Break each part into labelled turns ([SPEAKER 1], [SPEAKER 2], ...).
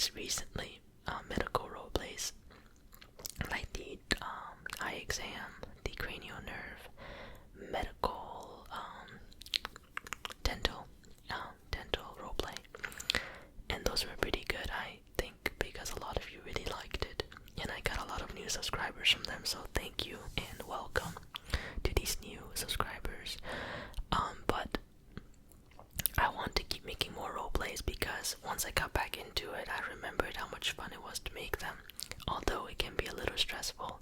[SPEAKER 1] plays recently, medical role plays, like the eye exam, the cranial nerve, medical, dental, dental role play, and those were pretty good, I think, because a lot of you really liked it, and I got a lot of new subscribers from them, so thank you and welcome to these new subscribers. But I want to keep making more role plays because once I got back into it, I remembered how much fun it was to make them. Although it can be a little stressful,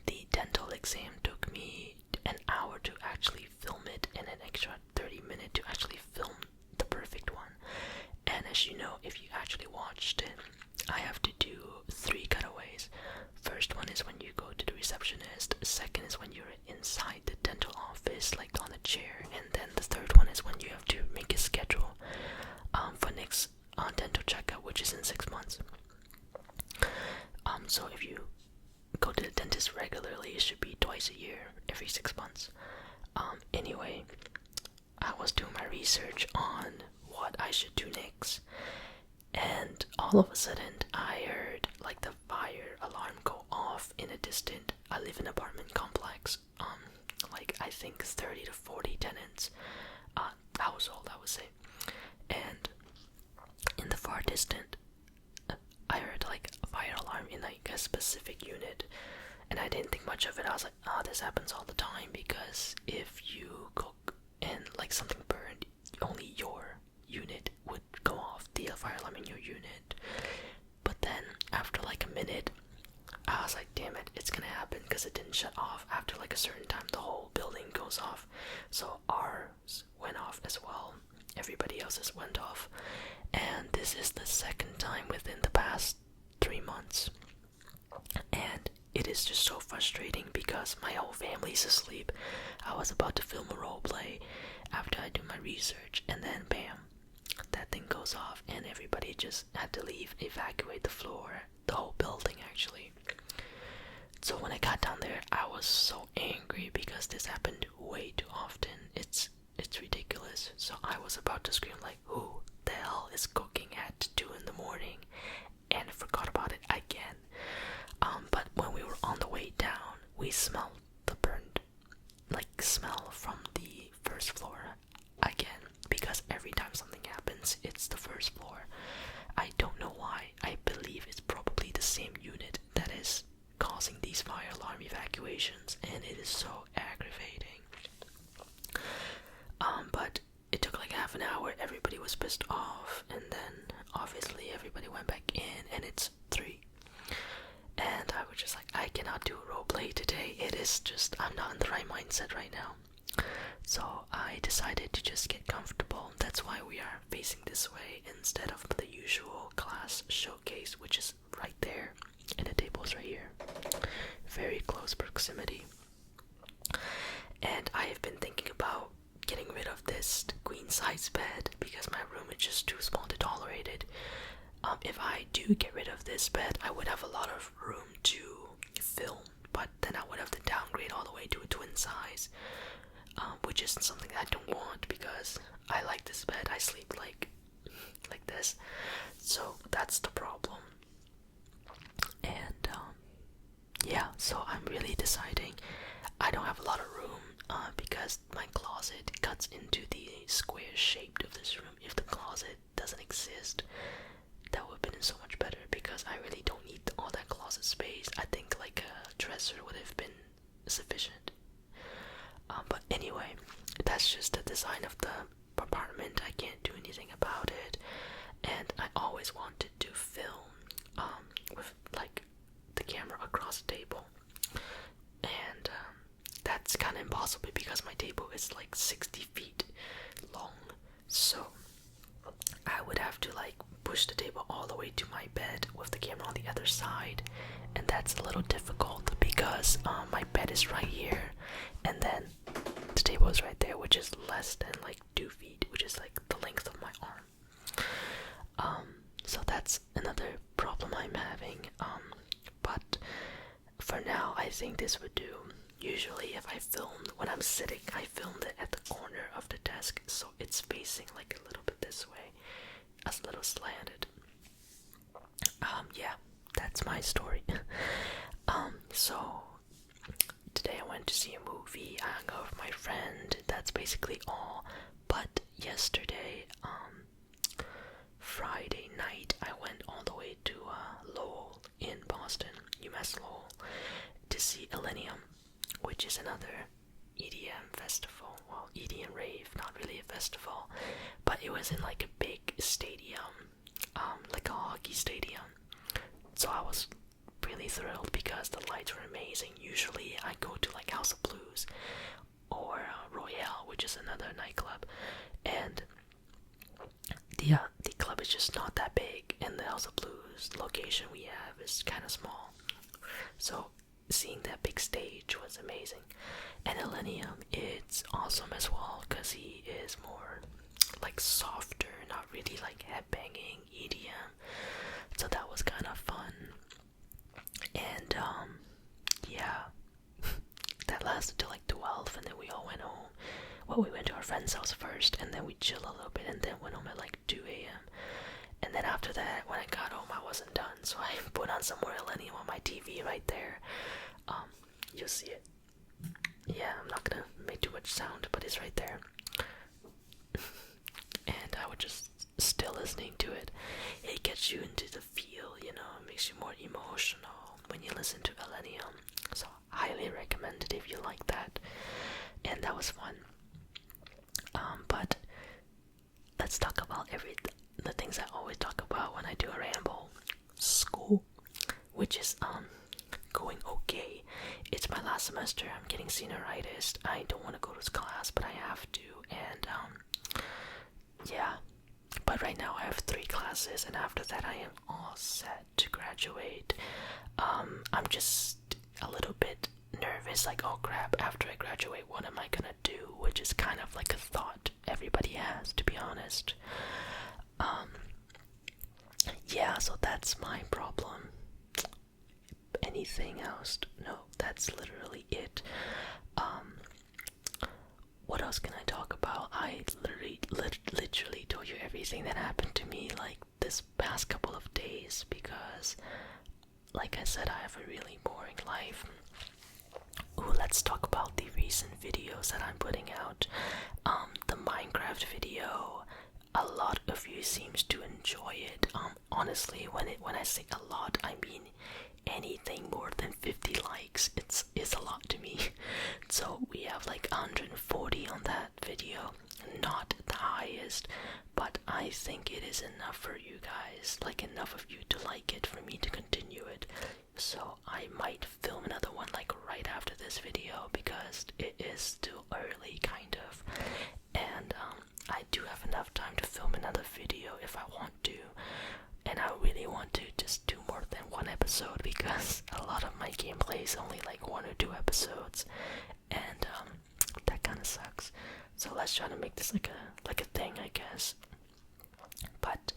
[SPEAKER 1] the dental exam took me an hour to actually film it and an extra 30 minutes to actually film the perfect one. And as you know, if you actually watched it, I have to do 3 cutaways. First one is when you go to the receptionist, second is when you're inside the dental office, like on the chair, and then the third one is when you have to make a schedule for next dental checkup, which is in 6 months. So if you go to the dentist regularly, it should be twice a year, every 6 months. Anyway, I was doing my research on what I should do next, and all of a sudden I heard like the fire alarm go off in a distant, I live in an apartment complex, like I think 30 to 40 tenants, household I would say, and in the far distant I heard like a fire alarm in like a specific unit, and I didn't think much of it. I was like, this happens all the time, because if you cook and like something burned, only your unit would go off, the fire alarm in your unit. But then after like a minute, I was like, damn it, it's gonna happen, because it didn't shut off. After like a certain time, the whole building goes off. So ours went off as well. Everybody else's went off. And this is the second time within the past 3 months. And it is just so frustrating because my whole family's asleep. I was about to film a role play after I do my research, and then bam, that thing goes off, and everybody just had to leave, evacuate the floor, the whole building actually. So when I got down there, I was so angry because this happened way too often. It's ridiculous. So I was about to scream like, who the hell is cooking at 2 in the morning? And I forgot about it again. But when we were on the way down, we smelled the burned, like, smell from the first floor again, because every time something happens, it's the first floor. I don't know why. I believe it's probably the same unit that is causing these fire alarm evacuations, and it is so aggravating. But it took like half an hour. Everybody was pissed off, and then obviously everybody went back in, and it's 3. And I was just like, I cannot do a roleplay today. It is just, I'm not in the right mindset right now. So I decided to just get comfortable. That's why we are facing this way instead of the usual class showcase, which is right there, and the table's right here. Very close proximity. And I have been thinking about getting rid of this queen size bed because my room is just too small to tolerate it. If I do get rid of this bed, I would have a lot of room to film, but then I would have to downgrade all the way to a twin size, which is something I don't want because I like this bed. I sleep like this, so that's the problem. And yeah, so I'm really deciding. I don't have a lot of room because my closet cuts into the square shape of this room. If the closet doesn't exist, that would have been so much better, because I really don't need all that closet space. I think like a dresser would have been sufficient. But anyway, that's just the design of the apartment. I can't do anything about it, and I always wanted to film with like the camera across the table, and that's kind of impossible because my table is like 60 feet long. So I would have to like push the table all the way to my bed with the camera on the other side, and that's a little difficult because my bed is right here, and then the table is right there, which is less than like 2 feet, which is like the length of my arm. So that's another problem I'm having. But for now, I think this would do. Usually if I film when I'm sitting, I filmed it at the corner of the desk, so it's facing like a little bit this way, a little slanted. yeah, that's my story. So today I went to see a movie, I hung out with my friend, that's basically all. But yesterday, Friday night, I went all the way to Lowell in Boston, UMass Lowell, to see Millennium, which is another EDM festival. Well, EDM rave, not really a festival, but it was in like a big stadium, like a hockey stadium. So I was really thrilled because the lights were amazing. Usually I go to like House of Blues or Royale, which is another nightclub, and the club is just not that big, and the House of Blues location we have is kind of small. So seeing that big stage was amazing. And Millennium, it's awesome as well because he is more like softer, not really like headbanging EDM. So that was kind of fun. And yeah, that lasted till like 12, and then we all went home. Well, we went to our friend's house first, and then we chilled a little bit, and then went home at like 2 a.m. And then after that, when I got home, I wasn't done, so I put on some more Millennium on my TV right there. You'll see it. Yeah, I'm not gonna make too much sound, but it's right there. And I was just still listening to it. It gets you into the feel, you know, it makes you more emotional when you listen to Millennium. So highly recommend it if you like that. And that was fun. But let's talk about the things I always talk about when I do a ramble. School, which is going okay. It's my last semester. I'm getting senioritis. I don't want to go to class, but I have to. And yeah. But right now I have 3 classes, and after that I am all set to graduate. I'm just a little bit nervous, like, oh crap, after I graduate, what am I gonna do? Which is kind of like a thought everybody has, to be honest. Yeah, so that's my problem. Anything else? No, that's literally it. What else can I talk about? I literally told you everything that happened to me like this past couple of days because, like I said, I have a really boring life. Ooh, let's talk about the recent videos that I'm putting out. The Minecraft video, a lot of you seems to enjoy it. Honestly, when I say a lot, I mean anything more than 50 likes. It's a lot to me. So we have like 140 on that video. Not the highest, but I think it is enough for you guys. Like enough of you to like it for me to continue it. So I might film another one like right after this video because it is still early kind of. And I do have enough time to film another video if I want to. And I really want to just do more than one episode because a lot of my gameplay is only like 1 or 2 episodes, and that kind of sucks. So let's try to make this like a thing, I guess. But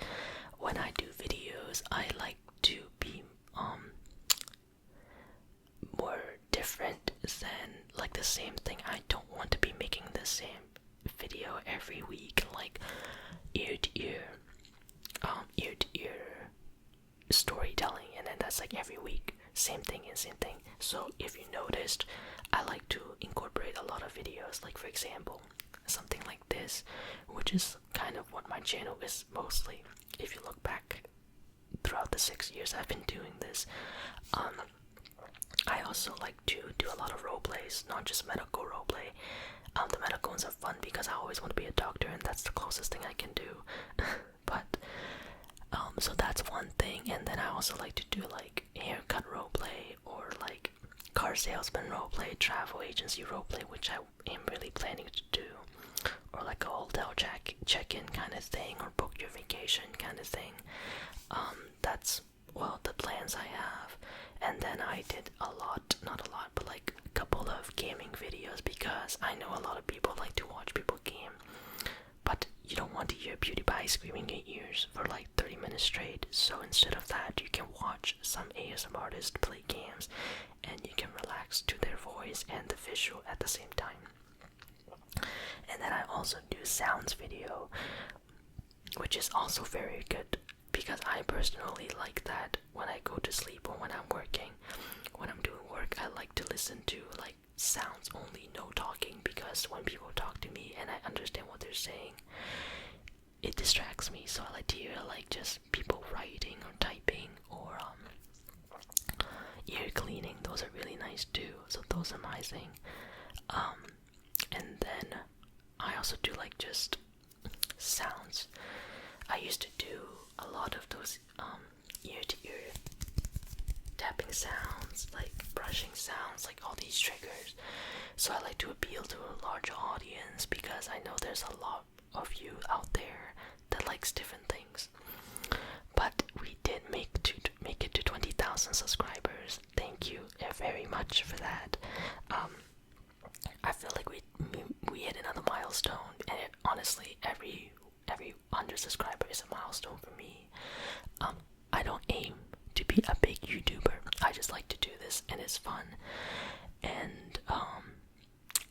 [SPEAKER 1] when I do videos, I like to be more different than like the same thing. I don't want to be making the same video every week, like ear to ear storytelling, and then that's like every week, same thing. So if you noticed, I like to incorporate a lot of videos, like for example, something like this, which is kind of what my channel is mostly. If you look back throughout the 6 years I've been doing this, I also like to do a lot of role plays, not just medical role play. The medical ones are fun because I always want to be a doctor, and that's the closest thing I can do. But so that's one thing. And then I also like to do like haircut roleplay, or like car salesman roleplay, travel agency roleplay, which I am really planning to do, or like a hotel check-in kind of thing, or book your vacation kind of thing. That's, well, the plans I have. And then I did not a lot, but like a couple of gaming videos because I know a lot of people like to watch people game. But you don't want to hear PewDiePie screaming in your ears for like 30 minutes straight. So instead of that, you can watch some ASMR artists play games, and you can relax to their voice and the visual at the same time. And then I also do sounds video, which is also very good because I personally like that when I go to sleep or when I'm working. When I'm doing work, I like to listen to like sounds only, no talking, because when people talk to me and I understand what they're saying, it distracts me. So I like to hear like just people writing or typing or ear cleaning. Those are really nice too. So those are my thing. And then I also do like just sounds. I used to do a lot of those ear to ear tapping sounds, like brushing sounds, like all these triggers. So I like to appeal to a large audience because I know there's a lot of you out there that likes different things. But we did make it to 20,000 subscribers. Thank you very much for that. I feel like we hit another milestone, and honestly, every 100 subscriber is a milestone for me. I don't aim to be a big YouTuber. I just like to do this, and it's fun. And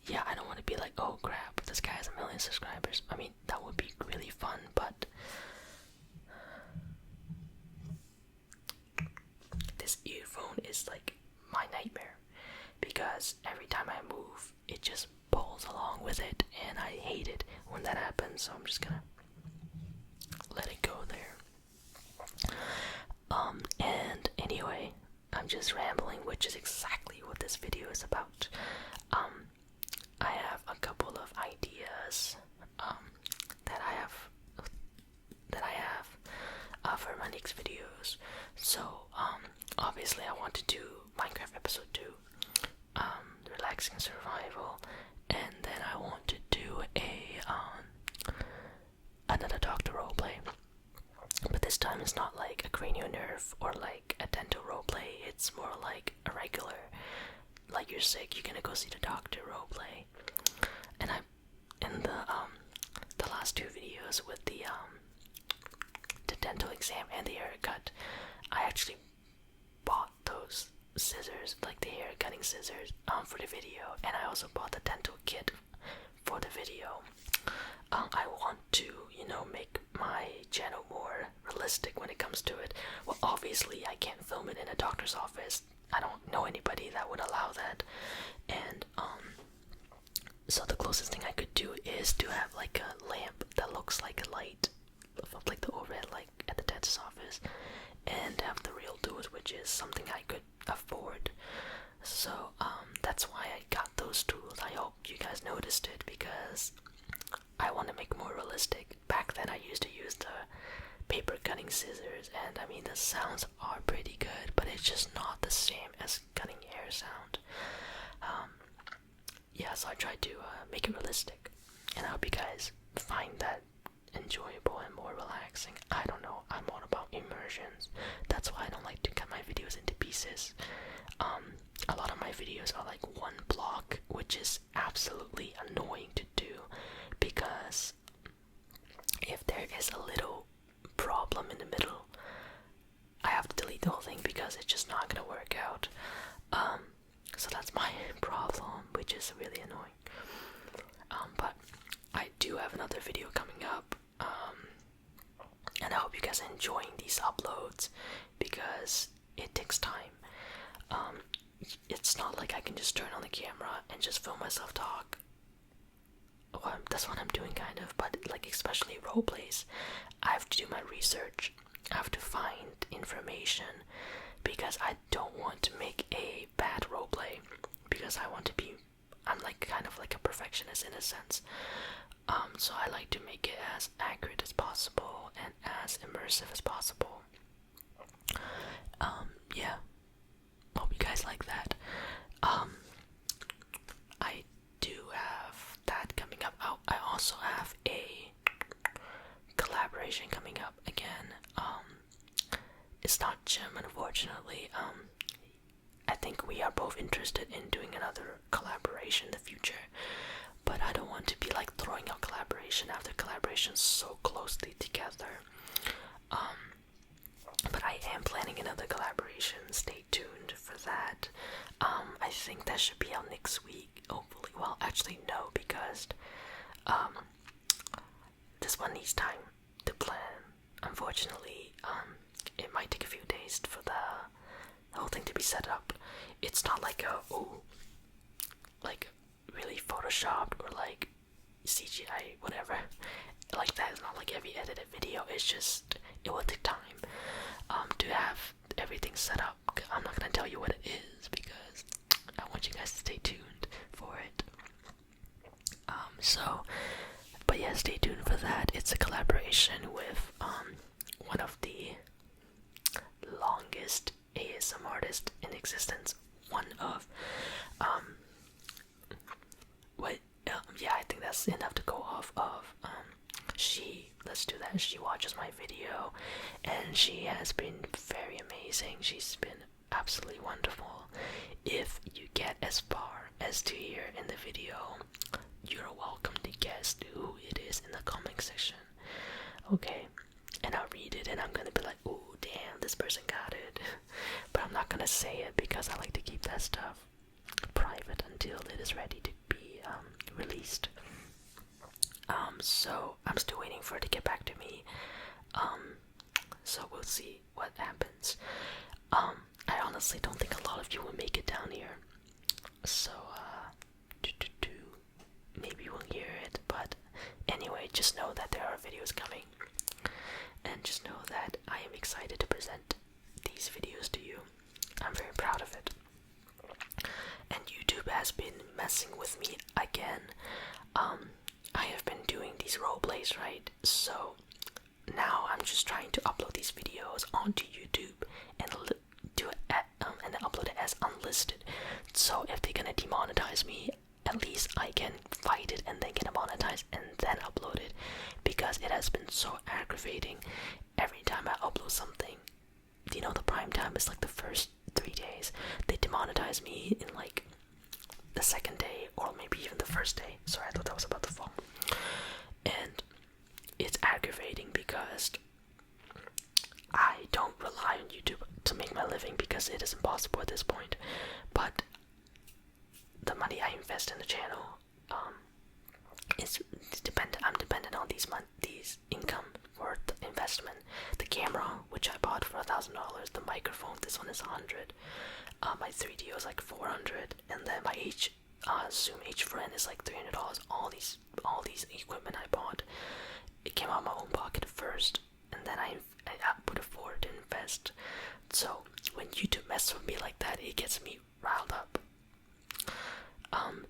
[SPEAKER 1] yeah, I don't want to be like, oh crap, this guy has 1 million subscribers. I mean, that would be really fun, but this earphone is like my nightmare, because every time I move, it just pulls along with it, and I hate it when that happens. So I'm just gonna let it go there. And anyway, I'm just rambling, which is exactly what this video is about. I have a couple of ideas that I have for my next videos. So obviously I want to do Minecraft episode 2, relaxing survival, and then I want to do another doctor roleplay. But this time it's not like a cranial nerve or like a dental roleplay. It's more like a regular, like you're sick, you're gonna go see the doctor roleplay. And in the last 2 videos with the dental exam and the haircut, I actually bought those scissors, like the hair cutting scissors, for the video, and I also bought the dental kit for the video. I want to, make my channel more realistic when it comes to it. Well, obviously I can't film it in a doctor's office. I don't know anybody that would allow that. And so the closest thing I could do is to have like a lamp that looks like a light, like the overhead light at the dentist's office, and have the real tools, which is something I could afford. So that's why I got those tools. I hope you guys noticed it, because I want to make more realistic. Back then I used to use the paper cutting scissors, and I mean the sounds are pretty good, but it's just not the same as cutting hair sound. Yeah, so I tried to make it realistic, and I hope you guys find that enjoyable and more relaxing. I don't know, I'm all about immersions. That's why I don't like to cut my videos into pieces. A lot of my videos are like one block, which is absolutely annoying to do, because if there is a little problem in the middle, I have to delete the whole thing because it's just not gonna work out. So that's my problem, which is really annoying. But I do have another video coming up, and I hope you guys are enjoying these uploads, because it takes time. It's not like I can just turn on the camera and just film myself talk. That's what I'm doing, kind of, but like especially roleplays, I have to do my research. I have to find information, because I don't want to make a bad roleplay, because I'm like kind of like a perfectionist in a sense. So I like to make it as accurate as possible and as immersive as possible. Yeah, hope you guys like that. I do have that coming up. I also have a collaboration coming up again. It's not Jim, unfortunately. I think we are both interested in doing another collaboration in the future, but I don't want to be like throwing out collaboration after collaborations so closely together. But I am planning another collaboration. Stay tuned for that. I think that should be out next week, hopefully. Well, actually no, because this one needs time to plan. Unfortunately, it might take a few days for the whole thing to be set up. It's not like like really photoshopped or like CGI, whatever. Like that is not like every edited video. It's just it will take time to have everything set up. I'm not gonna tell you what it is because I want you guys to stay tuned for it. But yeah, stay tuned for that. It's a collaboration with one of the longest ASM artists in existence. One of yeah, I think that's enough to go off of. Let's do that. She watches my video, and she has been very amazing. She's been absolutely wonderful. If you get as far as to here in the video, you're welcome to guess who it is in the comment section. Okay, and I'll read it, and I'm gonna be like, "Ooh, damn, this person got it," but I'm not gonna say it because I like to keep that stuff private until it is ready to be released. So I'm still waiting for it to get back to me. So we'll see what happens. I honestly don't think a lot of you will make it down here. So maybe we'll hear it, but anyway, just know that there are videos coming. And just know that I am excited to present these videos to you. I'm very proud of it. And YouTube has been messing with me again. I have been doing these roleplays, right? So now I'm just trying to upload these videos onto YouTube and do it and upload it as unlisted. So if they're gonna demonetize me, at least I can fight it and then get monetized and then upload it, because it has been so aggravating. Every time I upload something, you know, the prime time is like the first 3 days. They demonetize me in like the second day or maybe even the first day. Sorry, I thought that was about to fall. And it's aggravating because I don't rely on YouTube to make my living because it is impossible at this point. But the money I invest in the channel, I'm dependent on these income for the investment. The camera, which I bought for $1,000, the microphone, this one is $100. My 3D was like $400, and then my Zoom H-Friend is like $300. All these equipment I bought, it came out of my own pocket first, and then I would afford to invest. So when YouTube messes with me like that, it gets me riled up.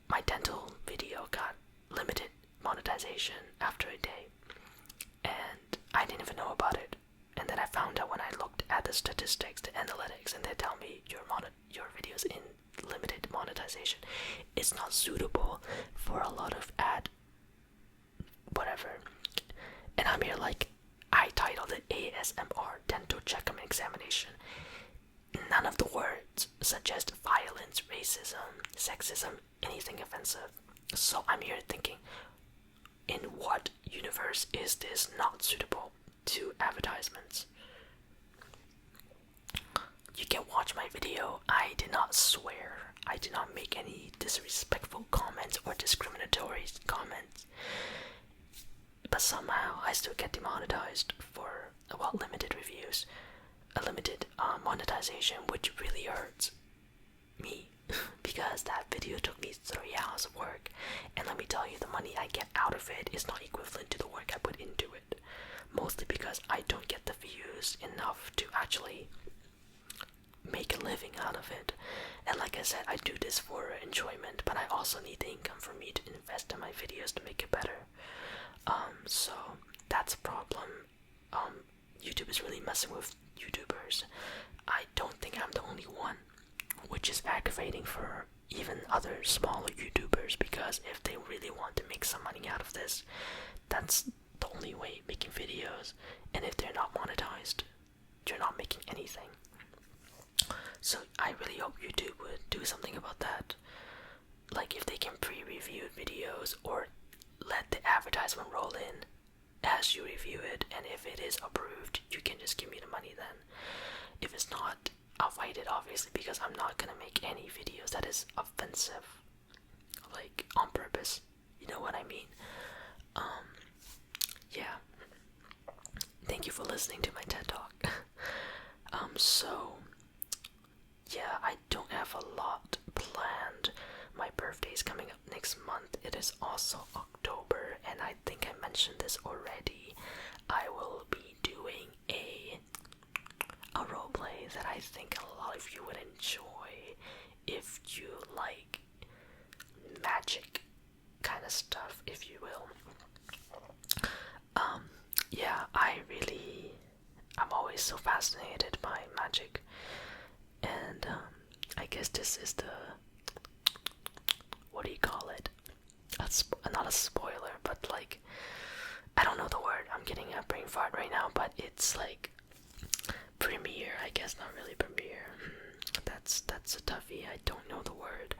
[SPEAKER 1] My dental video got limited monetization after a day, and I didn't even know about it. And then I found out when I looked at the statistics, the analytics, and they tell me your videos in limited monetization. It's not suitable for a lot of whatever. And I'm here like, I titled it ASMR Dental Checkup Examination. None of the words suggest violence, racism, sexism, anything offensive. So I'm here thinking, in what universe is this not suitable to advertisements? You can watch my video. I did not swear. I did not make any disrespectful comments or discriminatory comments. But somehow I still get demonetized for, well, limited reviews, a limited monetization, which really hurts me because that video took me 3 hours of work, and let me tell you, the money I get out of it is not equivalent to the work I put into it, mostly because I don't get the views enough to actually make a living out of it. And like I said, I do this for enjoyment, but I also need the income for me to invest in my videos to make it better. So that's a problem. YouTube is really messing with YouTubers. I don't think I'm the only one, which is aggravating for even other smaller YouTubers, because if they really want to make some money out of this, that's the only way making videos. And if they're not monetized, you're not making anything. So I really hope YouTube would do something about that. Like if they can pre-review videos or let the advertisement roll in as you review it, and if it is approved, you can just give me the money then. If it's not, I'll fight it, obviously, because I'm not gonna make any videos that is offensive, like on purpose. You know what I mean? Yeah. thank you for listening to my TED Talk. So yeah, I don't have a lot planned. My birthday's coming up next month. It is also October, and I think I mentioned this already. I will be doing a roleplay that I think a lot of you would enjoy if you like magic kind of stuff, if you will. Yeah, I'm always so fascinated by magic, and I guess this is the, what do you call it? Not a spoiler, but like, I don't know the word. I'm getting a brain fart right now, but it's like premiere. I guess not really premiere. That's a toughie. I don't know the word.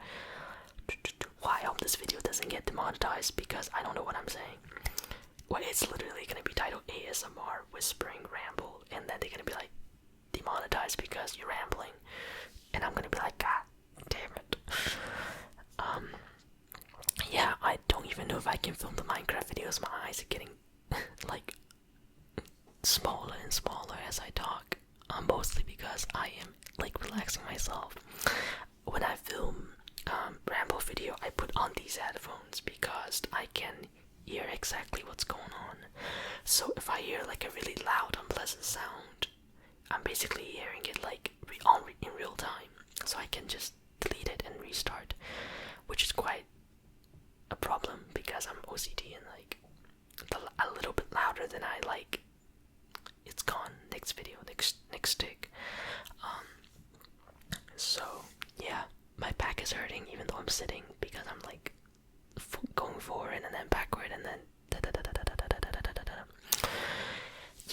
[SPEAKER 1] Why I hope this video doesn't get demonetized because I don't know what I'm saying. Well, it's literally gonna be titled ASMR Whispering Ramble, and then they're gonna be like demonetized because you're rambling, and I'm gonna be like, God damn it. Yeah, I don't even know if I can film the Minecraft videos. My eyes are getting like smaller and smaller as I talk. Mostly because I am like relaxing myself. When I film Ramble video, I put on these headphones because I can hear exactly what's going on. So if I hear like a really loud, unpleasant sound, I'm basically hearing it like in real time. So I can just delete it and restart, which is quite a problem because I'm OCD and like a little bit louder than I like. It's gone. Next video, next stick. So yeah, my back is hurting even though I'm sitting because I'm like going forward and then backward and then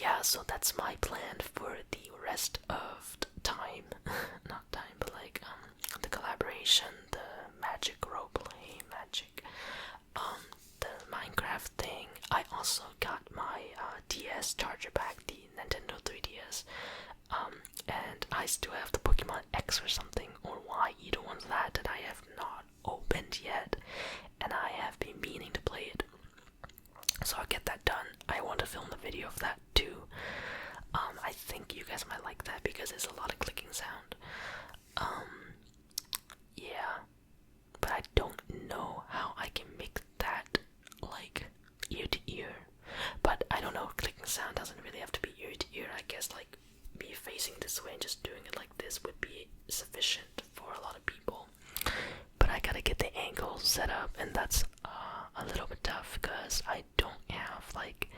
[SPEAKER 1] yeah. So that's my plan for the rest of the time. Not time, but like the collaboration, the magic roleplay, the Minecraft thing. I also got my DS charger back, the Nintendo 3DS, and I still have the Pokemon X or something, or Y, either one of that I have not opened yet, and I have been meaning to play it. So I'll get that done. I want to film a video of that too. I think you guys might like that because there's a lot of clicking sound. Yeah, but I don't know how I can make that like ear to ear. But I don't know, clicking sound doesn't really have to be ear to ear. I guess like me facing this way and just doing it like this would be sufficient for a lot of people. But I gotta get the angle set up, and that's a little bit tough because I don't have like,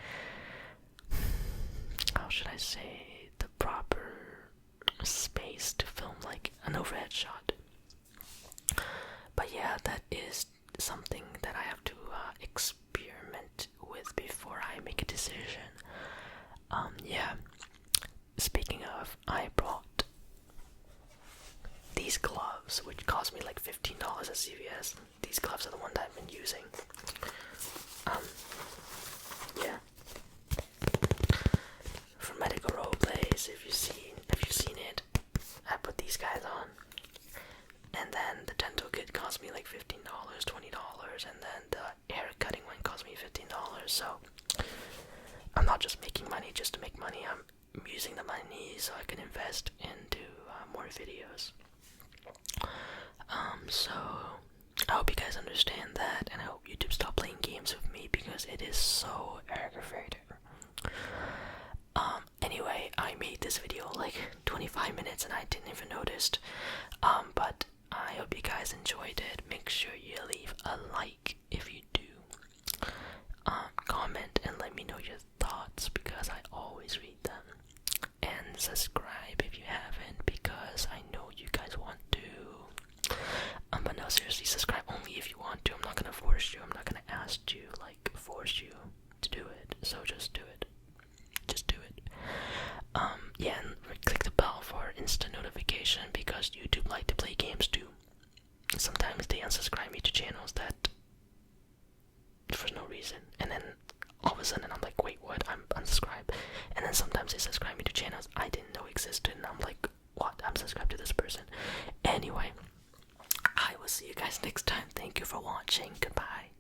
[SPEAKER 1] how should I say, the proper space to film like an overhead shot. But yeah, that is something that I have to experiment with before I make a decision. Yeah. Speaking of, I brought these gloves, which cost me like $15 at CVS. These gloves are the ones I've been using. Yeah. For medical role plays, if you've seen it, I put these guys on. And then the dental kit cost me like $15, $20, and then the hair cutting one cost me $15. So I'm not just making money just to make money. I'm using the money so I can invest into more videos. So I hope you guys understand that, and I hope YouTube stop playing games with me because it is so aggravating. Anyway, I made this video like 25 minutes and I didn't even notice. But I hope you guys enjoyed it. Make sure you leave a like if you do. Comment and let me know your thoughts because I always read them. And subscribe if you haven't because I know you guys want to. But no, seriously, subscribe only if you want to. I'm not gonna force you. I'm not gonna ask you, like, force you to do it. So just do it. Just do it. Yeah, and click the bell for instant notification because YouTube like to play games too. Sometimes they unsubscribe me to channels that for no reason, and then all of a sudden I'm like, wait, what? I'm unsubscribed. And then sometimes they subscribe me to channels I didn't know existed, and I'm like, what? I'm subscribed to this person. Anyway, I will see you guys next time. Thank you for watching. Goodbye.